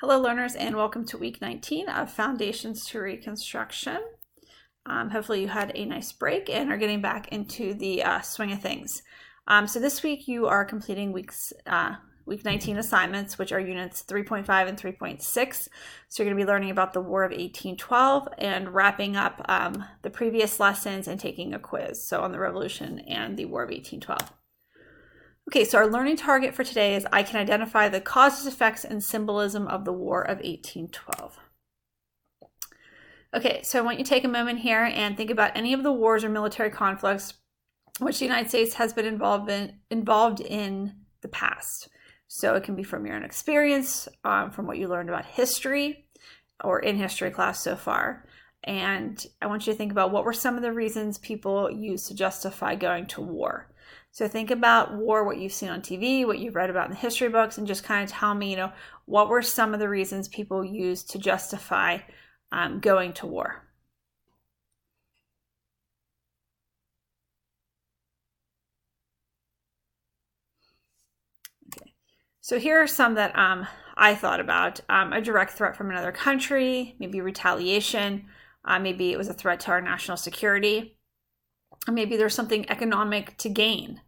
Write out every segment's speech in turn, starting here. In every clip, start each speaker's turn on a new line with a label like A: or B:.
A: Hello learners, and welcome to week 19 of Foundations to Reconstruction. Hopefully you had a nice break and are getting back into the swing of things. So this week you are completing week 19 assignments, which are units 3.5 and 3.6. So you're going to be learning about the War of 1812 and wrapping up the previous lessons and taking a quiz, so on the Revolution and the War of 1812. Okay, so our learning target for today is I can identify the causes, effects, and symbolism of the War of 1812. Okay, so I want you to take a moment here and think about any of the wars or military conflicts which the United States has been involved in the past. So it can be from your own experience, from what you learned about history or in history class so far. And I want you to think about what were some of the reasons people used to justify going to war. So think about war, what you've seen on TV, what you've read about in the history books, and just kind of tell me, what were some of the reasons people used to justify going to war? Okay. So here are some that I thought about. A direct threat from another country, maybe retaliation, maybe it was a threat to our national security. Maybe there's something economic to gain,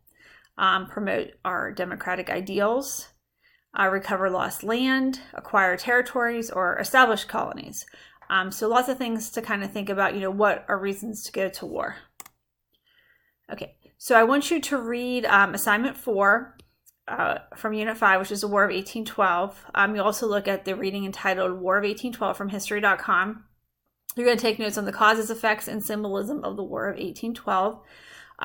A: promote our democratic ideals, recover lost land, acquire territories, or establish colonies. So lots of things to kind of think about, what are reasons to go to war. Okay, so I want you to read assignment 4 from Unit 5, which is the War of 1812. You also look at the reading entitled War of 1812 from History.com. You're going to take notes on the causes, effects, and symbolism of the War of 1812.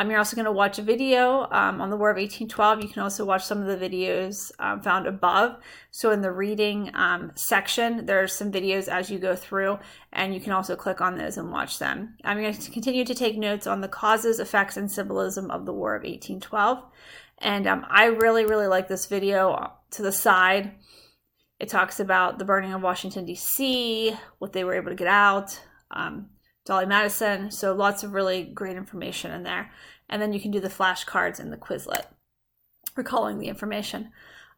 A: You're also going to watch a video on the War of 1812. You can also watch some of the videos found above. So in the reading section, there's some videos as you go through, and you can also click on those and watch them. I'm going to continue to take notes on the causes, effects, and symbolism of the War of 1812. And I really, really like this video. To the side, it talks about the burning of Washington, D.C., what they were able to get out, Dolly Madison. So lots of really great information in there. And then you can do the flashcards in the Quizlet, recalling the information.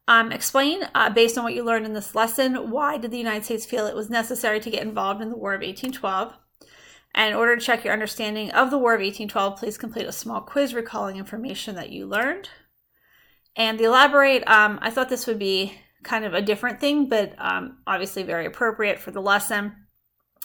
A: Explain, based on what you learned in this lesson, why did the United States feel it was necessary to get involved in the War of 1812? And in order to check your understanding of the War of 1812, please complete a small quiz recalling information that you learned. And the elaborate, I thought this would be kind of a different thing, but obviously very appropriate for the lesson.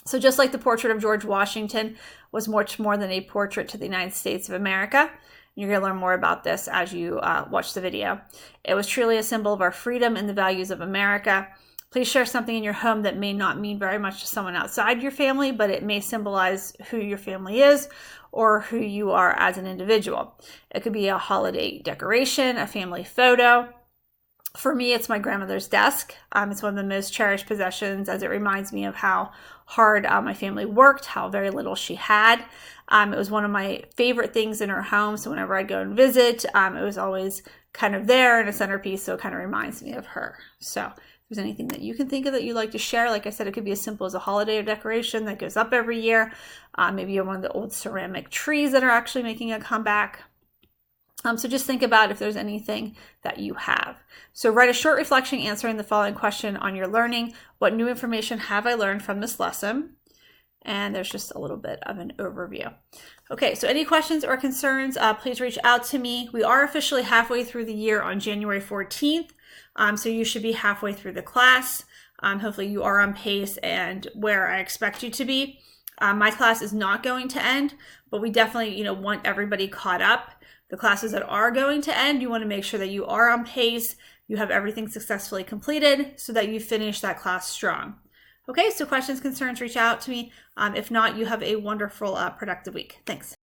A: So just like the portrait of George Washington was much more than a portrait to the United States of America, you're going to learn more about this as you watch the video. It was truly a symbol of our freedom and the values of America. Please share something in your home that may not mean very much to someone outside your family, but it may symbolize who your family is or who you are as an individual. It could be a holiday decoration, a family photo. For me, it's my grandmother's desk. It's one of the most cherished possessions as it reminds me of how hard my family worked, how very little she had. It was one of my favorite things in her home, so whenever I'd go and visit, it was always kind of there in a centerpiece, so it kind of reminds me of her. So if there's anything that you can think of that you'd like to share, like I said, it could be as simple as a holiday decoration that goes up every year. Maybe you have one of the old ceramic trees that are actually making a comeback. So just think about if there's anything that you have. So write a short reflection answering the following question on your learning. What new information have I learned from this lesson? And there's just a little bit of an overview. Okay, so any questions or concerns, please reach out to me. We are officially halfway through the year on January 14th. So you should be halfway through the class. Hopefully you are on pace and where I expect you to be. My class is not going to end, but we definitely, want everybody caught up. The classes that are going to end, you want to make sure that you are on pace, you have everything successfully completed so that you finish that class strong. Okay, so questions, concerns, reach out to me. If not, you have a wonderful, productive week. Thanks.